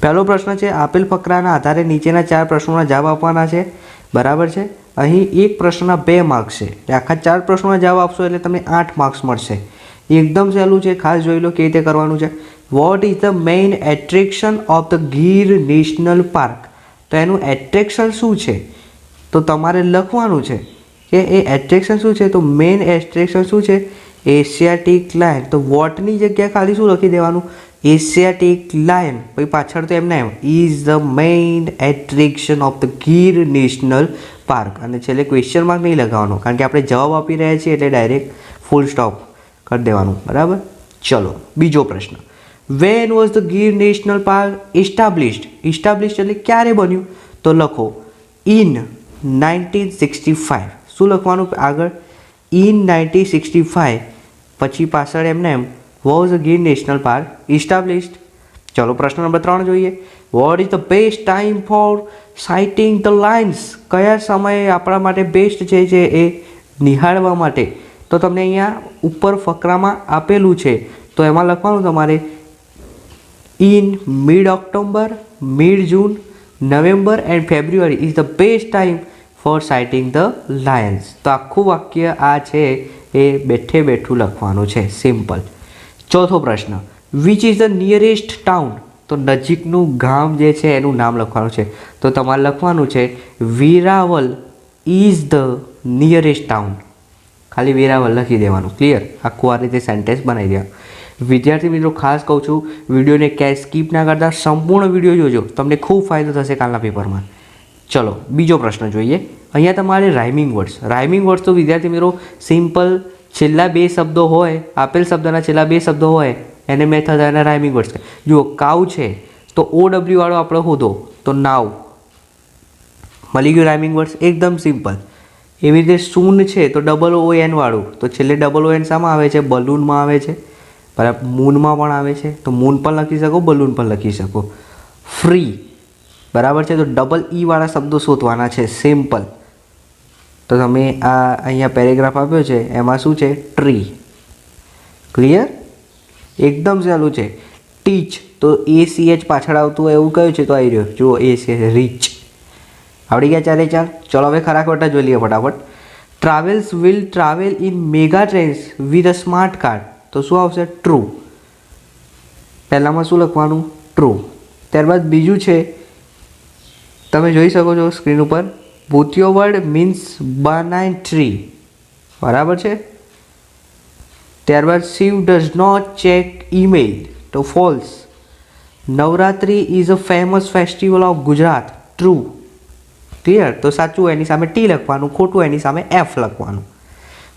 પહેલો પ્રશ્ન છે આપેલ ફકરાના આધારે નીચેના 4 પ્રશ્નોના જવાબ આપવાના છે, બરાબર છે। અહીં એક પ્રશ્નના 2 માર્ક્સ છે, આખા 4 પ્રશ્નોના જવાબ આપશો એટલે તમને 8 માર્ક્સ મળશે। એકદમ સહેલું છે, ખાસ જોઈ લો કેવી રીતે કરવાનું છે। Vote is the main attraction of the Gir national park? તો એનું એટ્રેક્શન શું છે? તો તમારે લખવાનું છે કે એ એટ્રેક્શન શું છે। તો મેઇન એટ્રેક્શન શું છે? Asiatic lion. તો વોટની જગ્યાએ ખાલી શું લખી દેવાનું? Asiatic lion. પછી પાછળ તો એમને એમ is the main attraction of the Gir national park, અને છેલ્લે ક્વેશ્ચન માર્ક નહીં લગાવવાનો, કારણ કે આપણે જવાબ આપી રહ્યા છીએ એટલે ડાયરેક્ટ ફૂલ સ્ટોપ કરી દેવાનું, બરાબર। ચલો બીજો પ્રશ્ન, when was the Gir national park established? Established એટલે ક્યારે બન્યું? તો લખો ઇન 1965। શું લખવાનું આગળ? ઇન 1965, પછી પાછળ એમને એમ was the Gir national park established. ચલો પ્રશ્ન નંબર 3 જોઈએ, what is the best time for sighting the lions? કયા સમયે આપણા માટે બેસ્ટ છે એ નિહાળવા માટે? તો તમને અહીંયા ઉપર ફકરામાં આપેલું છે, તો એમાં લખવાનું તમારે in mid October, mid June, November and February is the best time for sighting the Lions. તો આખું વાક્ય આ છે એ બેઠે બેઠું લખવાનું છે, સિમ્પલ। ચોથો પ્રશ્ન, which is the nearest town? તો નજીકનું ગામ જે છે એનું નામ લખવાનું છે, તો તમારે લખવાનું છે Veraval is the nearest town. ખાલી વેરાવલ લખી દેવાનું, ક્લિયર। આખું આ રીતે સેન્ટેન્સ બનાવી દેવાનું। વિદ્યાર્થી મિત્રો ખાસ કહું છું, વિડીયોને ક્યાંય સ્કીપ ના કરતા સંપૂર્ણ વિડીયો જોજો, તમને ખૂબ ફાયદો થશે કાલના પેપરમાં। ચલો બીજો પ્રશ્ન જોઈએ, અહીંયા તમારે રાઇમિંગ વર્ડ્સ તો વિદ્યાર્થી મિત્રો સિમ્પલ છેલ્લા 2 શબ્દો હોય, આપેલ શબ્દના છેલ્લા 2 શબ્દો હોય એને મેથડ અને રાઇમિંગ વર્ડ્સ કહે। જુઓ કાઉ છે તો OW વાળો આપણે હોદો, તો નાવ, મળી ગયું રાઇમિંગ વર્ડ્સ, એકદમ સિમ્પલ। એવી રીતે સૂન છે તો OON વાળું, તો છેલ્લે OON શામાં આવે છે? બલૂનમાં આવે છે, બરાબર। મૂનમાં પણ આવે છે, તો મૂન પણ લખી શકો, બલૂન પણ લખી શકો। ફ્રી, બરાબર છે, તો EE વાળા શબ્દો શોધવાના છે, સિમ્પલ। તો તમે આ અહીંયા પેરેગ્રાફ આપ્યો છે એમાં શું છે? ટ્રી, ક્લિયર, એકદમ સહેલું છે। ટીચ તો ACH પાછળ આવતું હોય એવું કયું છે? તો આવી રહ્યો, જુઓ ACH, રીચ। આવડી ગયા 4 4? ચલો હવે ખરા ખોટા જોઈ લઈએ ફટાફટ। Travels will travel in mega trains with a smart card, તો શું આવશે? ટ્રુ। પહેલામાં શું લખવાનું? ટ્રુ। ત્યારબાદ બીજું છે, તમે જોઈ શકો છો સ્ક્રીન ઉપર, ભૂતિયો વર્ડ મીન્સ બનાઇન ટ્રી, બરાબર છે। ત્યારબાદ Shiv does not check email, તો false. Navratri is a famous festival of Gujarat, true, clear. તો સાચું એની સામે T લખવાનું, ખોટું એની સામે F લખવાનું।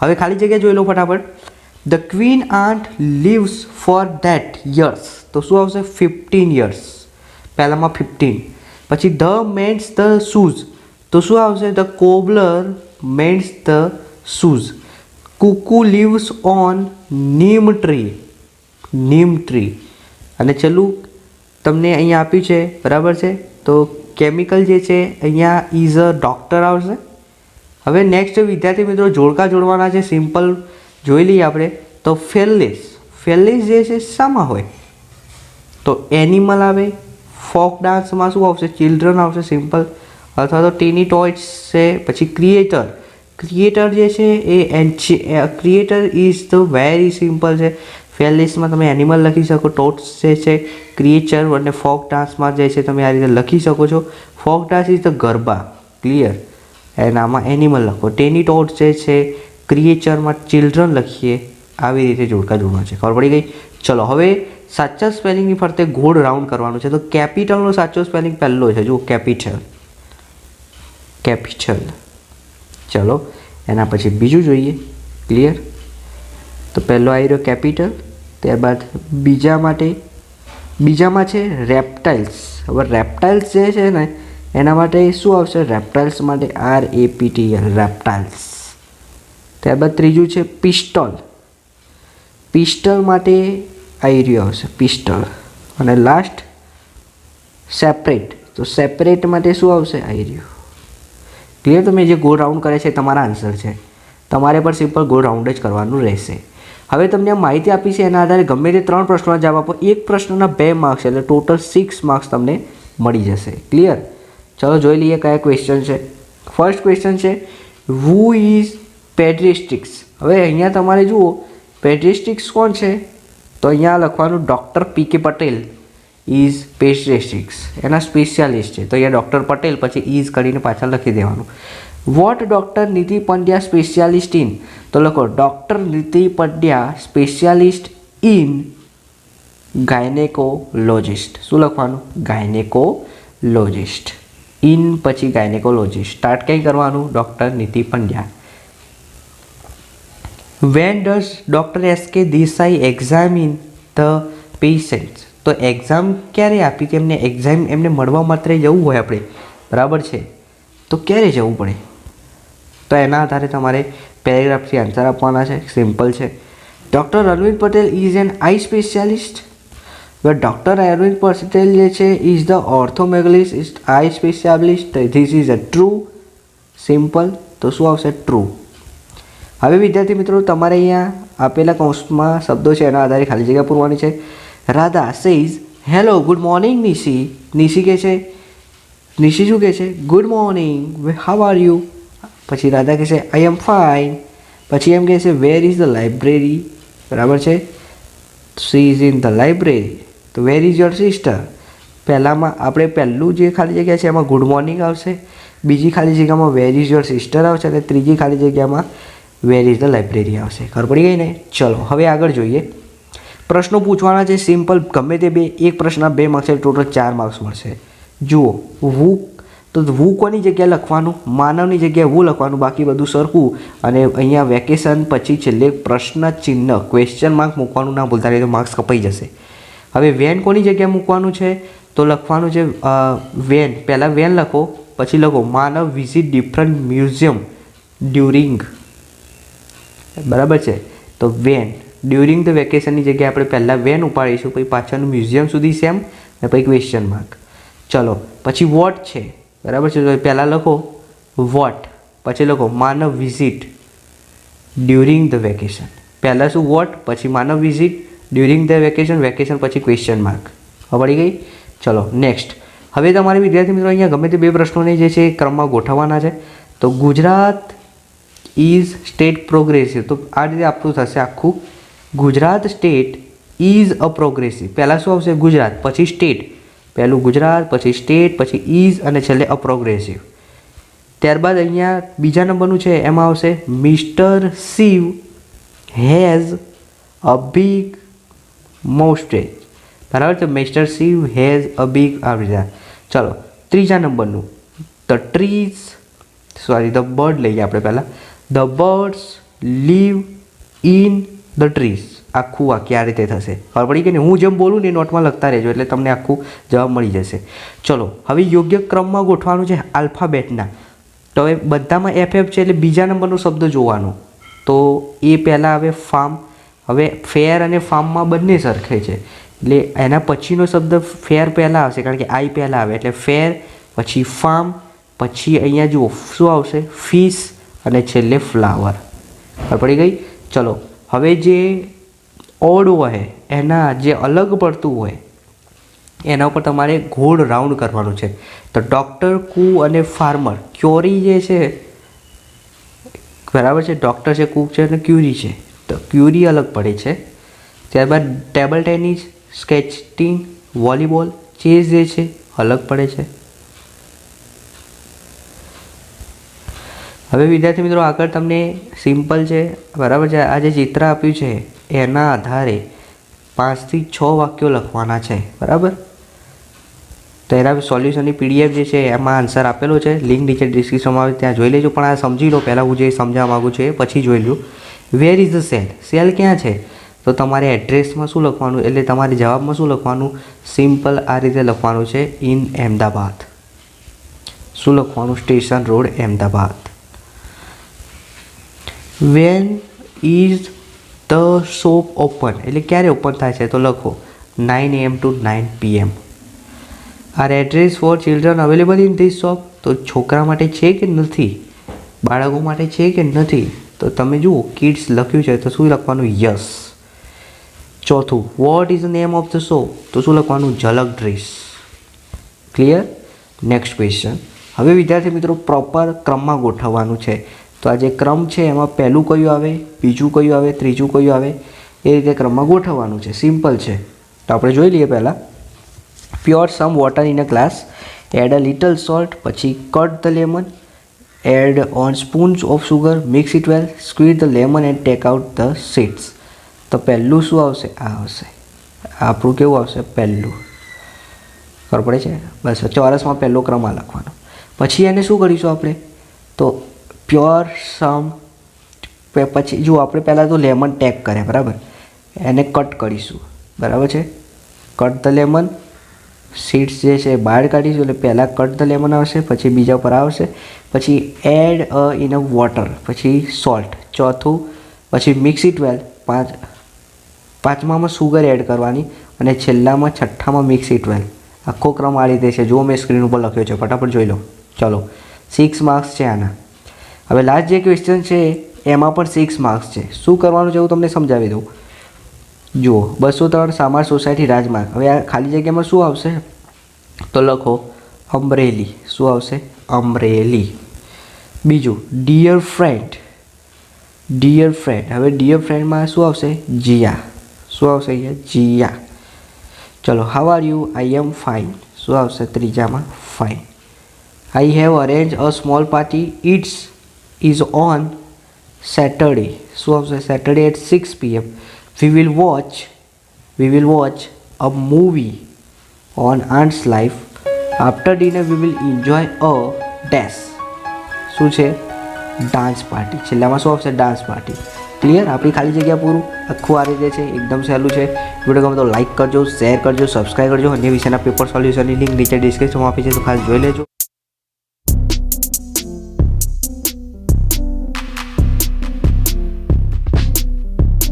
હવે ખાલી જગ્યા જોઈ લો ફટાફટ। The queen aunt leaves for that years, તો શું આવશે? 15 years, પહેલામાં 15। પછી ધ મેન્સ ધ શૂઝ, તો શું આવશે? The cobbler mends the shoes. Cuckoo lives on neem tree, neem tree. અને છેલ્લું તમને અહીંયા આપ્યું છે, બરાબર છે, તો કેમિકલ જે છે અહીંયા ઇઝ અ ડૉક્ટર આવશે। હવે નેક્સ્ટ વિદ્યાર્થી મિત્રો જોડકા જોડવાના છે, સિમ્પલ જોઈ લઈએ આપણે। તો ફેરલેસ જે છે શામાં હોય? તો એનિમલ આવે, ફોક ડાન્સમાં શું આવશે? ચિલ્ડ્રન આવશે, સિમ્પલ। અથવા તો ટીની ટોયસ છે। પછી ક્રિએટર જે છે એ creator is the very simple છે। ફેરલેસમાં તમે એનિમલ લખી શકો, ટોટ્સ જે છે ક્રિએચર, અને ફોક ડાન્સમાં જે છે તમે આ રીતે લખી શકો છો। Folk dance is the garba, clear, and આમાં એનિમલ લખો। ટેની ટોટ્સ જે છે ક્રિએચરમાં ચિલ્ડ્રન લખીએ, આવી રીતે જોડકા જોડવાનું છે, ખબર પડી ગઈ? ચલો હવે સાચા સ્પેલિંગની ફરતે ગોળ રાઉન્ડ કરવાનું છે। તો કેપિટલનો સાચો સ્પેલિંગ પહેલો છે, જુઓ કેપિટલ। ચલો એના પછી બીજું જોઈએ, ક્લિયર। તો પહેલો આવી રહ્યો કેપિટલ, ત્યારબાદ બીજામાં છે રેપ્ટાઇલ્સ। હવે રેપ્ટાઇલ્સ જે છે ને એના માટે શું આવશે? રેપ્ટાઇલ્સ માટે RAPTL, રેપ્ટાઇલ્સ। ત્યારબાદ ત્રીજું છે પિસ્ટલ માટે આવી રહ્યું આવશે, પિસ્ટલ। અને લાસ્ટ સેપરેટ, તો સેપરેટ માટે શું આવશે? આવી રહ્યું, ક્લિયર। તમે જે ગોળ રાઉન્ડ કરે છે તમારા આન્સર છે, તમારે પણ સિમ્પલ ગોળ રાઉન્ડ જ કરવાનું રહેશે। હવે તમને માહિતી આપી છે એના આધારે ગમે તે 3 પ્રશ્નોના જવાબ આપો. એક પ્રશ્નના 2 માર્ક્સ એટલે ટોટલ 6 માર્ક્સ તમને મળી જશે. ક્લિયર? ચલો જોઈ લઈએ કયા ક્વેશ્ચન છે. ફર્સ્ટ ક્વેશ્ચન છે હુ ઇઝ પેડિયાટ્રિક્સ. હવે અહીંયા તમારે જુઓ પેડિયાટ્રિક્સ કોણ છે, તો અહીંયા લખવાનું ડૉક્ટર પી.કે. પટેલ ઇઝ પેડિયાટ્રિક્સ, એના સ્પેશિયાલિસ્ટ છે. તો અહીંયા ડૉક્ટર પટેલ પછી ઇઝ કરીને પાછળ લખી દેવાનું. Vote doctor Niti Pandya specialist in, તો લખો doctor Niti Pandya specialist in gynaecologist. શું લખવાનું? ગાયનેકોલોજિસ્ટ. ઇન પછી ગાયનેકોલોજિસ્ટ. સ્ટાર્ટ કંઈ કરવાનું? Doctor Niti Pandya. When does doctor S K. Desai examine the patients. તો એક્ઝામ ક્યારે આપી? તેમને એક્ઝામ એમને મળવા માત્ર જવું હોય આપણે, બરાબર છે, તો ક્યારે જવું પડે? તો એના આધારે તમારે પેરેગ્રાફથી આન્સર આપવાના છે. સિમ્પલ છે. Doctor Arvind Patel is an eye specialist. Doctor Arvind Patel જે છે is the ophthalmologist eye specialist. This is a true. Simple. તો શું આવશે? ટ્રુ. હવે વિદ્યાર્થી મિત્રો તમારે અહીંયા આપેલા કૌંસમાં શબ્દો છે એના આધારે ખાલી જગ્યા પૂરવાની છે. Radha says hello good morning Nishi. Nishi કહે છે, નિશી શું કહે છે? Good morning, how are you? પછી રાધા કહે છે આઈ એમ ફાઇન. પછી એમ કહે છે વેર ઇઝ ધ લાઇબ્રેરી. બરાબર છે, she is in the library. તો વેર ઇઝ યોર સિસ્ટર. પહેલામાં આપણે પહેલું જે ખાલી જગ્યા છે એમાં ગુડ મોર્નિંગ આવશે, બીજી ખાલી જગ્યામાં વેર ઇઝ યોર સિસ્ટર આવશે અને ત્રીજી ખાલી જગ્યામાં વેર ઇઝ ધ લાઇબ્રેરી આવશે. ખબર પડી ગઈ ને? ચલો હવે આગળ જોઈએ. પ્રશ્નો પૂછવાના છે સિમ્પલ, ગમે તે બે. એક પ્રશ્નના 2 માર્ક્સ એટલે ટોટલ 4 માર્ક્સ મળશે. જુઓ વુ, તો વુ કોની જગ્યાએ લખવાનું? માનવની જગ્યાએ વુ લખવાનું, બાકી બધું સરખું. અને અહીંયા વેકેશન પછી છેલ્લે પ્રશ્ન ચિહ્ન ક્વેશ્ચન માર્ક મૂકવાનું ના ભૂલતા, નહીં તો માર્ક્સ કપાઈ જશે. હવે વેન કોની જગ્યાએ મૂકવાનું છે? તો લખવાનું છે વેન. પહેલાં વેન લખો, પછી લખો Manav visit different museum during. બરાબર છે, તો વેન ડ્યુરિંગ ધ વેકેશનની જગ્યાએ આપણે પહેલાં વેન ઉપાડીશું, પછી પાછળનું મ્યુઝિયમ સુધી સેમ અને પછી ક્વેશ્ચન માર્ક. ચલો પછી વોટ છે, બરાબર છે, તો પહેલાં લખો વોટ, પછી લખો Manav visit during the vacation. પહેલાં શું? વોટ, પછી Manav visit during the vacation, vacation પછી ક્વેશ્ચન માર્ક. પડી ગઈ? ચલો નેક્સ્ટ. હવે તમારે વિદ્યાર્થી મિત્રો અહીંયા ગમે તે 2 પ્રશ્નોને જે છે એ ક્રમમાં ગોઠવવાના છે. તો ગુજરાત ઇઝ સ્ટેટ પ્રોગ્રેસિવ. તો આ રીતે આપણું થશે આખું. Gujarat state is a progressive. પહેલાં શું આવશે? ગુજરાત, પછી સ્ટેટ. પહેલું ગુજરાત, પછી સ્ટેટ, પછી ઇઝ અને છેલ્લે અ પ્રોગ્રેસિવ. ત્યારબાદ અહીંયા બીજા નંબરનું છે એમાં આવશે mister Shiv has a big moustache. બરાબર છે, mister Shiv has a big આવી રીતે. ચલો ત્રીજા નંબરનું ધ ટ્રીઝ ધ બર્ડ લઈએ આપણે પહેલાં. The birds live in the trees. આખું વાક્ય આ રીતે થશે. ખબર પડી કે નહીં? હું જેમ બોલું ને એ નોટમાં લખતા રહેજો એટલે તમને આખું જવાબ મળી જશે. ચલો હવે યોગ્ય ક્રમમાં ગોઠવાનું છે આલ્ફાબેટના. તો હવે બધામાં FF છે એટલે બીજા નંબરનો શબ્દ જોવાનો. તો એ પહેલાં આવે ફાર્મ. હવે ફેર અને ફાર્મમાં બંને સરખે છે એટલે એના પછીનો શબ્દ ફેર પહેલાં આવશે, કારણ કે આઈ પહેલાં આવે એટલે ફેર, પછી ફાર્મ, પછી અહીંયા જુઓ શું આવશે? ફિશ અને છેલ્લે ફ્લાવર. ખબર પડી ગઈ? ચલો હવે જે ઓડ હોય એના જે અલગ પડતું હોય એના ઉપર તમારે ગોળ રાઉન્ડ કરવાનું છે. તો ડૉક્ટર, કુ અને ફાર્મર. ક્યોરી જે છે, બરાબર છે, ડૉક્ટર છે, કુક છે અને ક્યુરી છે. તો ક્યુરી અલગ પડે છે. ત્યારબાદ table tennis, skating, volleyball, chess જે છે અલગ પડે છે. હવે વિદ્યાર્થી મિત્રો આગળ તમને સિમ્પલ છે, બરાબર છે, આ જે ચિત્ર આપ્યું છે એના આધારે 5 થી 6 વાક્યો લખવાના છે. બરાબર, તો એના સોલ્યુશનની PDF જે છે એમાં આન્સર આપેલો છે, લિંક નીચે ડિસ્ક્રિપ્શનમાં આવે ત્યાં જોઈ લેજો. પણ આ સમજી લો પહેલાં, હું જે સમજાવવા માગું છું એ પછી જોઈ લો. Where is the cell? Cell ક્યાં છે? તો તમારે એડ્રેસમાં શું લખવાનું, એટલે તમારે જવાબમાં શું લખવાનું? સિમ્પલ આ રીતે લખવાનું છે ઇન અમદાવાદ. શું લખવાનું? Station road, Ahmedabad. When is the shop open? એટલે ક્યારે ઓપન થાય છે? તો લખો 9 AM to 9 PM. Are address for children available in this shop? તો છોકરા માટે છે કે નથી? બાળકો માટે છે કે નથી? તો તમે જુઓ કિડ્સ લખ્યું છે તો શું લખવાનું? યસ. ચોથું, vote is the name of the show? તો શું લખવાનું? ઝલક ડ્રેસ. ક્લિયર? Next question. હવે વિદ્યાર્થી મિત્રો પ્રોપર ક્રમમાં ગોઠવવાનું છે. તો આ જે ક્રમ છે એમાં પહેલું કયું આવે, બીજું કયું આવે, ત્રીજું કયું આવે, એ રીતે ક્રમમાં ગોઠવવાનું છે. સિમ્પલ છે. તો આપણે જોઈ લઈએ પહેલાં. Pour some water in a glass, add a little salt, પછી cut the lemon, add on spoons of sugar, mix it well, squeeze the lemon and take out the seeds. તો પહેલું શું આવશે? આ આવશે. આપણું કેવું આવશે? પહેલું. ખબર પડે છે? બસ ચોરસમાં પહેલો ક્રમ આ લખવાનો. પછી એને શું કરીશું આપણે? તો પ્યોર સમ, પછી જો આપણે પહેલાં તો લેમન ટેક કરે, બરાબર, એને કટ કરીશું, બરાબર છે. કટ ધ લેમન, સીડ્સ જે છે બહાર કાઢીશું, એટલે પહેલાં કટ ધ લેમન આવશે, પછી બીજા પર આવશે, પછી એડ ઇન અ વોટર, પછી સોલ્ટ, ચોથું, પછી મિક્સ ઇટ વેલ, પાંચમામાં સુગર એડ કરવાની, અને છેલ્લામાં છઠ્ઠામાં મિક્સ ઇટ વેલ. આખો ક્રમ આ રીતે છે. જો મેં સ્ક્રીન ઉપર લખ્યો છે, ફટાફટ જોઈ લો. ચલો, 6 માર્ક્સ છે આના. હવે લાસ્ટ જે ક્વેશ્ચન છે એમાં પણ 6 માર્ક્સ છે. શું કરવાનું છે હું તમને સમજાવી દઉં. જુઓ, 203 સામાર સોસાયટી રાજમાર્ગ. હવે આ ખાલી જગ્યામાં શું આવશે? તો લખો અમરેલી. શું આવશે? અમરેલી. બીજું ડિયર ફ્રેન્ડ, ડિયર ફ્રેન્ડ. હવે ડિયર ફ્રેન્ડમાં શું આવશે? જીયા. શું આવશે અહીંયા? જીયા. ચલો, how are you? I am fine. શું આવશે ત્રીજામાં? Fine. I have arrange a small party, it's is on Saturday. શું આવશે? Saturday at 6 PM. We will watch a movie on Aunt's Life. After dinner we will enjoy a dash. શું છે? Dance party. છેલ્લામાં શું આવશે? Dance party. Clear? આપણી ખાલી જગ્યા પૂરું. આખું આ રીતે છે, એકદમ સહેલું છે. વિડીયો ગમે તો લાઇક કરજો, શેર કરજો, સબસ્ક્રાઈબ કરજો. અન્ય વિષયના પેપર સોલ્યુશનની લિંક નીચે ડિસ્ક્રિપ્શનમાં આપી છે, તો ખાસ જોઈ લેજો.